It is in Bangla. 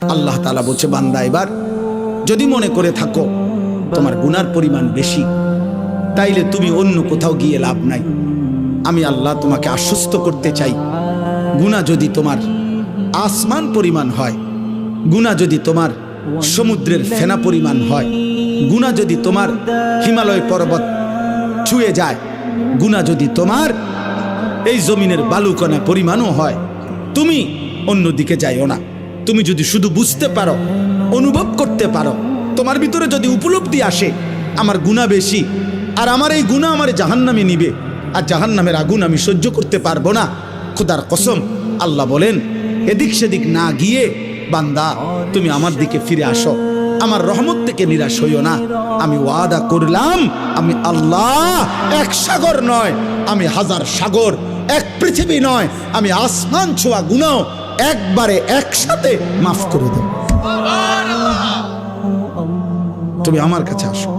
আল্লাহ তাআলা বলছে, বান্দা এবার যদি মনে করে থাকো তোমার গুনার পরিমাণ বেশি, তাইলে তুমি অন্য কোথাও গিয়ে লাভ নাই। আমি আল্লাহ তোমাকে আশ্বস্ত করতে চাই, গুনাহ যদি তোমার আসমান পরিমাণ হয়, গুনাহ যদি তোমার সমুদ্রের ফেনা পরিমাণ হয়, গুনাহ যদি তোমার হিমালয় পর্বত ছুঁয়ে যায়, গুনাহ যদি তোমার এই জমিনের বালুকণা পরিমাণও হয়, তুমি অন্যদিকে যাইও না। তুমি যদি শুধু বুঝতে পারো, অনুভব করতে পারো, তোমার ভিতরে যদি উপলব্ধি আসে আমার গুনাহ বেশি, আর আমার এই গুনাহ আমার জাহান্নামে নিবে, আর জাহান্নামের আগুন আমি সহ্য করতে পারবো না, খোদার কসম আল্লাহ বলেন এদিক সেদিক না গিয়ে বান্দা তুমি আমার দিকে ফিরে আসো, আমার রহমত থেকে নিরাশ হইও না। আমি ওয়াদা করলাম, আমি আল্লাহ এক সাগর নয়, আমি হাজার সাগর, এক পৃথিবী নয়, আমি আসমান ছোঁয়া গুনাহ একবারে একসাথে মাফ করে দেব। তুমি আমার কাছে আসো।